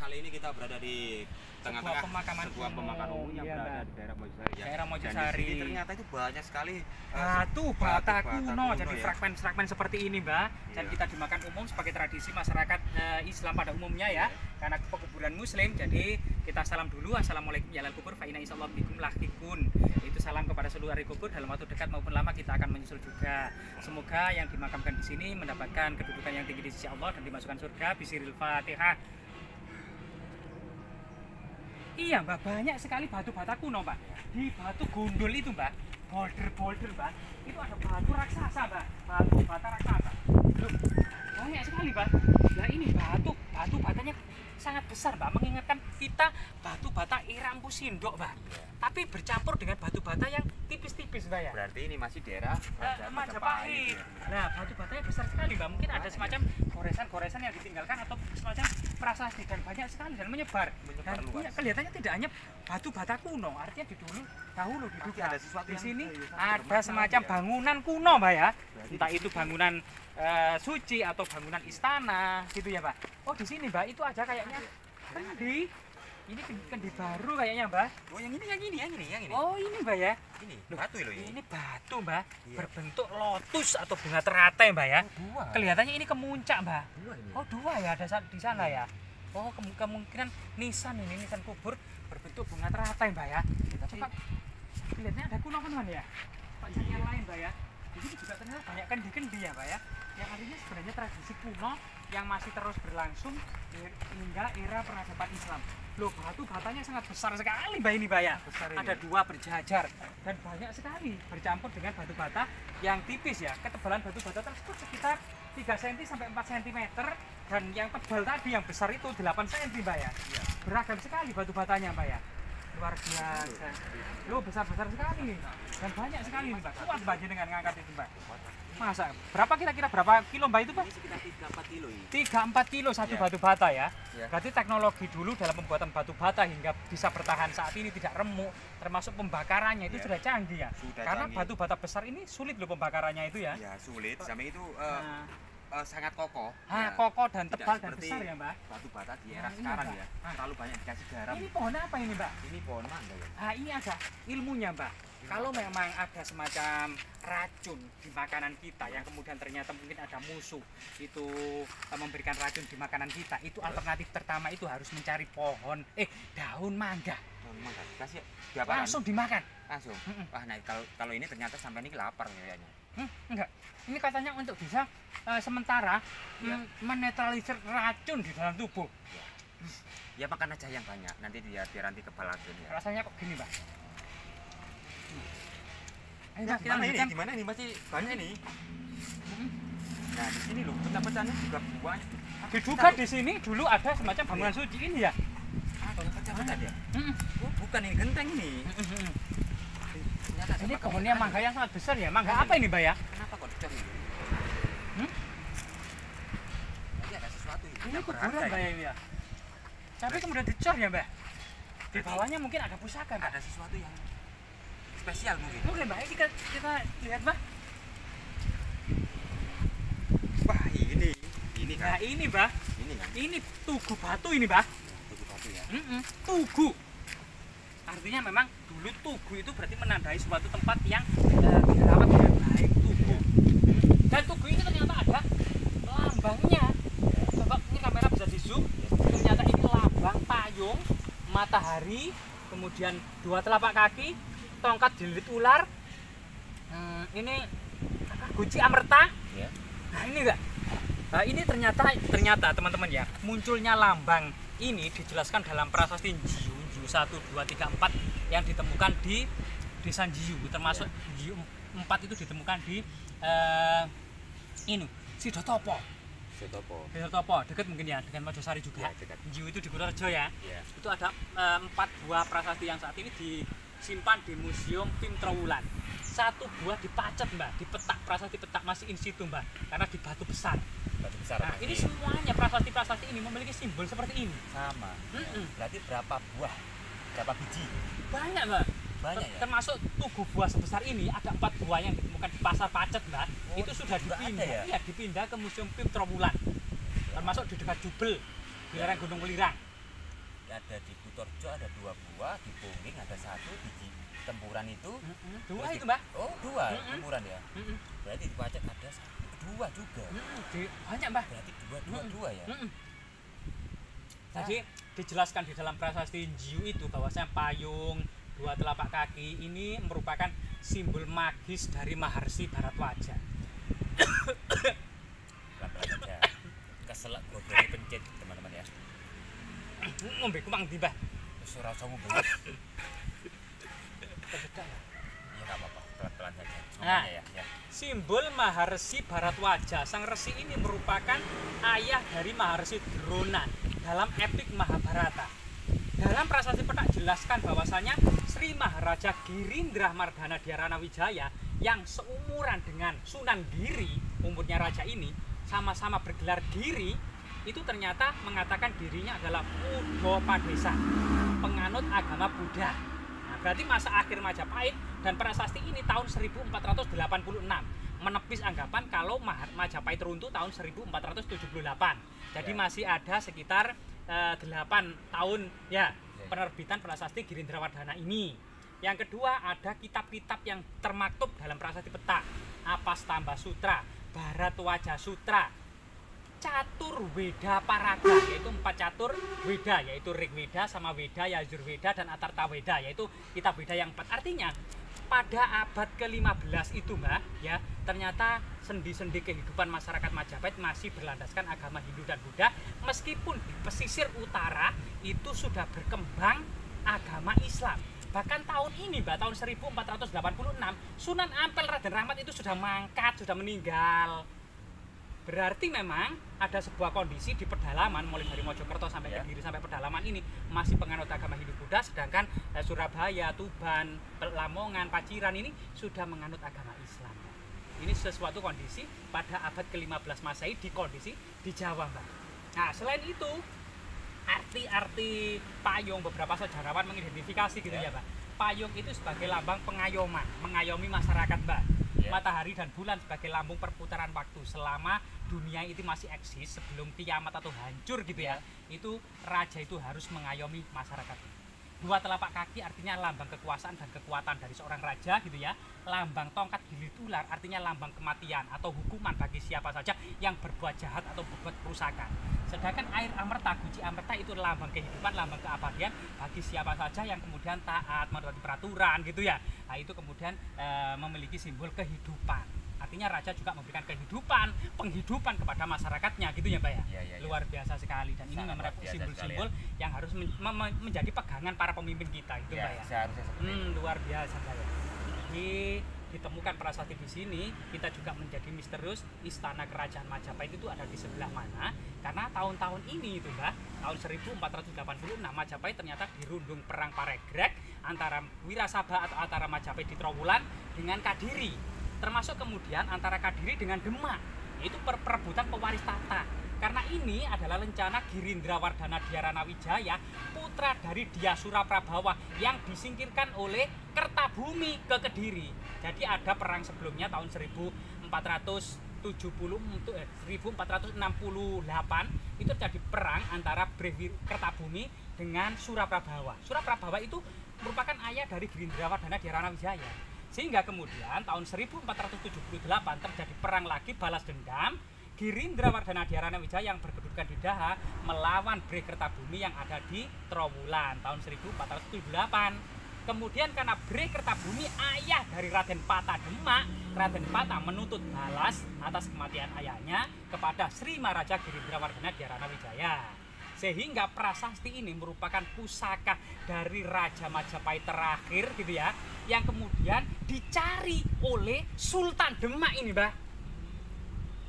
kali ini kita berada di tengah-tengah sebuah pemakaman umum yang berada di daerah Mojosari. Daerah Mojosari. Dan di sini ternyata itu banyak sekali batu bata kuno, jadi ya. fragmen-fragmen seperti ini, Mbak. Dan Iya. kita dimakan umum sebagai tradisi masyarakat Islam pada umumnya ya. Karena pekuburan Muslim, jadi kita salam dulu. Assalamualaikum ya kubur, fa inna insyaallah bikum lahikun. Itu salam kepada seluruh ahli kubur, dalam waktu dekat maupun lama kita akan menyusul juga. Semoga yang dimakamkan di sini mendapatkan kedudukan yang tinggi di sisi Allah dan dimasukkan surga. Bismillahirrahmanirrahim. Fatihah. Iya, Mbak, banyak sekali batu bata kuno, Mbak. Di batu gundul itu, Mbak, boulder, Mbak, itu ada batu raksasa, Mbak. Batu bata raksasa. Loh, banyak sekali, Mbak. Nah, ini batu batanya sangat besar, Mbak, mengingatkan kita batu bata era Empu Sindok, Mbak. Tapi bercampur dengan batu bata yang tipis-tipis, Mbak ya. Berarti ini masih daerah Majapahit. Nah, batu batanya besar sekali, Mbak. Mungkin ada semacam goresan-goresan yang ditinggalkan atau semacam prasasti, dan banyak sekali dan menyebar dan luas. Kelihatannya tidak hanya batu bata kuno, artinya dahulu diduga ada sesuatu di yang sini bermakna ada semacam ya. bangunan kuno, Mbak ya. Berarti Entah itu bangunan suci atau bangunan istana gitu ya, Mbak. Oh, di sini, Mbak, itu ada kayaknya kendi. Ini kendi baru kayaknya, Mbak. Oh, yang ini. Oh, ini, Mbak ya. Ini batu loh ini. Ini batu, Mbak, Iya. berbentuk lotus atau bunga teratai, Mbak ya. Dua. Kelihatannya ini kemuncak, Mbak. Dua ini. Oh, dua ya ada di sana ya. Oh, kemungkinan nisan kubur berbentuk bunga teratai, Mbak ya. Coba kelihatannya ada kuno-kunoan ya. Pak cari yang lain, Mbak ya. Di sini juga ternyata banyak kendi-kendi ya, Mbak ya. Yang artinya sebenarnya tradisi kuno yang masih terus berlangsung hingga era peradaban Islam. Loh, batu batanya sangat besar sekali, Mbak, ini, Mbak ya. Besar ini. Ada dua berjajar dan banyak sekali bercampur dengan batu bata yang tipis ya. Ketebalan batu bata tersebut sekitar 3 cm sampai 4 cm, dan yang tebal tadi yang besar itu 8 cm, Mbak ya. Iya. Beragam sekali batu batanya, Mbak ya. Luar biasa. Loh, besar-besar sekali dan banyak sekali, Mbak. Kuat, Mbak, dengan ngangkat itu, Mbak. Masa berapa kira-kira berapa kilo, Mbak, itu, Pak? Ini sekitar 3-4 kilo ini. 3-4 kilo satu Ya. batu bata ya. Ya. Berarti teknologi dulu dalam pembuatan batu bata hingga bisa bertahan saat ini tidak remuk, termasuk pembakarannya itu Ya. sudah canggih ya. Sudah Karena canggih. batu bata besar ini sulit loh pembakarannya itu ya. Ya, sulit. Samping itu Nah, sangat kokoh. Ya. kokoh dan Tidak tebal dan seperti besar ya, Mbak. Batu bata di era Nah, ini sekarang apa? ya. Nah. Terlalu banyak dikasih garam. Ini pohon apa ini, Mbak? Ini pohon mangga ya. Nah, ini ada ilmunya, Mbak. Kalau memang ada semacam racun di makanan kita yang kemudian ternyata mungkin ada musuh itu memberikan racun di makanan kita, itu alternatif pertama itu harus mencari daun mangga. Pohon mangga. Kasih diapakan? Langsung dimakan. Langsung. Wah, nah kalau ini ternyata sampai ini lapar kayaknya. Enggak. Ini katanya untuk bisa sementara Ya. menetralisir racun di dalam tubuh. Ya makan aja yang banyak. Nanti biar nanti kepala racun ya. Rasanya kok gini, Mbak? Ayo, Ya, Mbak, kita mana ini? lanjutkan. Gimana ini? Masih banyak ini. Nah, di sini loh, pecah-pecahnya juga banyak. Diduga di sini dulu ada semacam bangunan suci ini ya. Kalau pecah-pecah dia. Mm-mm. Oh, bukan ini genteng ini. Mm-mm. Ternyata ada Ini makam pohonnya ikan. mangga yang sangat besar ya. Mangga apa ini, Mbak ya? Kenapa kok dicor ini? Nanti ada sesuatu ini. Ini Yang kuburan, berharga Mbak, ini. ini ya. Tapi kemudian dicor ya, Mbak. Di bawahnya mungkin ada pusaka, Mbak. Ada sesuatu yang spesial mungkin. Mungkin, Mbak, kita lihat, Mbak. Wah, ini Nah, kan. ini, Mbak. Ini kan. Ini tugu batu ini, Mbak. Tugu batu ya. Tugu. Artinya memang dulu tugu itu berarti menandai suatu tempat yang dirawat dengan baik, tugu. Dan tugu ini ternyata ada lambangnya. Coba ini kamera bisa di zoom. Ternyata ini lambang payung, matahari, kemudian 2 telapak kaki, tongkat dililit ular. Ini apa? Guci Amerta. Ya. Nah, ini enggak. Nah, ini ternyata teman-teman ya, munculnya lambang ini dijelaskan dalam prasasti Njiu 1, 2, 3, 4 yang ditemukan di Desa Njiu, termasuk Njiu 4 itu ditemukan di ini Sidotopo. Sidotopo dekat mungkin ya dengan Mojosari juga. Ya, dekat. Njiu itu di Purworejo ya. Ya. Itu ada 4 buah prasasti yang saat ini disimpan di Museum Pim Trowulan. 1 buah dipacet, Mbak, di petak prasasti petak masih in situ, Mbak, karena di batu besar. Batu besar. Nah, ini semuanya prasasti-prasasti ini memiliki simbol seperti ini. sama. Mm-mm. Berarti berapa buah? Berapa biji? Banyak, Mbak. Banyak ya? Termasuk tugu buah sebesar ini ada 4 buah yang ditemukan di Pasar Pacet, Mbak. Oh, Itu sudah juga dipindah, ada ya? iya, dipindah ke Museum Pim Trowulan. Termasuk di dekat Jubel, di lereng Gunung Welirang. ada di Kutorjo ada 2 gua, di Pungging ada 1, di Tempuran itu 2 itu Mbak. oh 2 Mm-mm. Tempuran ya. Mm-mm. Berarti di Pacet ada 2 juga. Banyak Mbak. Berarti 2 ya. Jadi dijelaskan di dalam prasasti Njiu itu bahwasanya payung 2 telapak kaki ini merupakan simbol magis dari Maharsi Bharatwaja. Pelan-pelan aja. Keselak gua berani pencet teman-teman ya. Ngombe kumang ndi Mbah? Wis ora usah ngombe. Ya Terdedak ya. enggak apa-apa, pelan-pelan saja. Nah. Ngomongnya ya. Simbol Maharsi Bharatwaja. Sang resi ini merupakan ayah dari Maharsi Drona dalam epik Mahabharata. Dalam prasasti Petak jelaskan bahwasanya Sri Maharaja Girindra Mardana Dhyarana Wijaya yang seumuran dengan Sunan Giri, umurnya raja ini sama-sama bergelar Giri, itu ternyata mengatakan dirinya adalah Udopadesa, penganut agama Buddha. Nah, berarti masa akhir Majapahit dan prasasti ini tahun 1486 menepis anggapan kalau Majapahit runtuh tahun 1478. Jadi masih ada sekitar 8 tahun ya penerbitan prasasti Girindrawardhana ini. Yang kedua ada kitab-kitab yang termaktub dalam prasasti Petak, Apastamba Sutra, Bharatwaja Sutra, Catur Weda Paraga, yaitu 4 catur Weda, yaitu Rig Weda, Sama Weda, Yajur Weda, dan Atarta Weda, yaitu kitab Weda yang 4. Artinya pada abad ke-15 itu Mbak ya, ternyata sendi-sendi kehidupan masyarakat Majapahit masih berlandaskan agama Hindu dan Buddha, meskipun di pesisir utara itu sudah berkembang agama Islam. Bahkan tahun ini Mbak, tahun 1486 Sunan Ampel Raden Rahmat itu sudah mangkat, sudah meninggal. Berarti memang ada sebuah kondisi di pedalaman mulai dari Mojokerto sampai Kediri sampai pedalaman ini masih penganut agama Hindu Buddha, sedangkan Surabaya, Tuban, Lamongan, Paciran ini sudah menganut agama Islam. Ini sesuatu kondisi pada abad ke-15 Masehi di kondisi di Jawa Mbak. Nah selain itu arti-arti payung beberapa sejarawan mengidentifikasi gitu ya Mbak. Payung itu sebagai lambang pengayoman, mengayomi masyarakat Mbak. Matahari dan bulan sebagai lambung perputaran waktu selama dunia itu masih eksis sebelum kiamat atau hancur gitu ya. Itu raja itu harus mengayomi masyarakat. 2 telapak kaki artinya lambang kekuasaan dan kekuatan dari seorang raja gitu ya. Lambang tongkat gilit ular artinya lambang kematian atau hukuman bagi siapa saja yang berbuat jahat atau berbuat kerusakan. Sedangkan air amerta, guci amerta itu lambang kehidupan, lambang keabadian bagi siapa saja yang kemudian taat menaati peraturan gitu ya. Nah itu kemudian memiliki simbol kehidupan. Artinya raja juga memberikan kehidupan, penghidupan kepada masyarakatnya gitu ya Mbak ya. Luar biasa sekali, dan ini memang simbol-simbol yang harus menjadi pegangan para pemimpin kita itu Mbak ya. Seharusnya seperti itu. Luar biasa Mbak ya. Jadi ditemukan prasasti di sini, kita juga menjadi misterius istana kerajaan Majapahit itu ada di sebelah mana, karena tahun-tahun ini itu Mbak, tahun 1486 Majapahit ternyata dirundung perang Paregreg antara Wirasabha atau antara Majapahit di Trowulan dengan Kadiri, termasuk kemudian antara Kadiri dengan Demak, yaitu perebutan pewaris tahta. Karena ini adalah rencana Girindrawardhana Dhyarana Wijaya, putra dari Dyasura Prabawa yang disingkirkan oleh Kertabumi ke Kediri. Jadi ada perang sebelumnya tahun 1468 itu terjadi perang antara Kertabumi dengan Suraprabawa. Suraprabawa itu merupakan ayah dari Girindrawardhana Dhyarana Wijaya. Sehingga kemudian tahun 1478 terjadi perang lagi balas dendam. Girindrawardhana Dhyarana Wijaya yang berkedudukan di Daha melawan Bre Kertabumi yang ada di Trowulan tahun 1478. Kemudian karena Bre Kertabumi ayah dari Raden Pata Demak, Raden Pata menuntut balas atas kematian ayahnya kepada Sri Maharaja Girindrawardhana Dhyarana Wijaya. Sehingga prasasti ini merupakan pusaka dari Raja Majapahit terakhir gitu ya, yang kemudian dicari oleh Sultan Demak ini Mbak.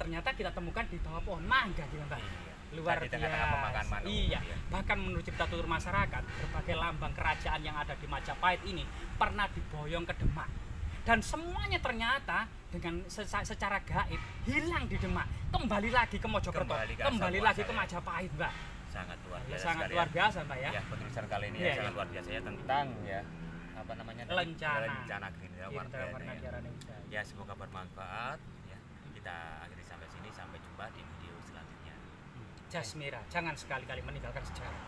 Ternyata kita temukan di bawah pohon mangga gitu Mbak. Luar biasa. Iya, bahkan menurut cerita tutur masyarakat, berbagai lambang kerajaan yang ada di Majapahit ini pernah diboyong ke Demak. Dan semuanya ternyata dengan secara gaib hilang di Demak, kembali lagi ke Mojokerto, kembali lagi ke Majapahit Mbak. Sangat luar biasa. Sangat luar biasa Mbak ya. Ya, penulisan kali ini sangat luar biasa ya tentang ya apa namanya? Rencana Girindrawardhana Dhyarana Wijaya. Ya, semoga bermanfaat. Kita akhiri sampai sini, sampai jumpa di video selanjutnya. Jasmira, jangan sekali-kali meninggalkan sejarah.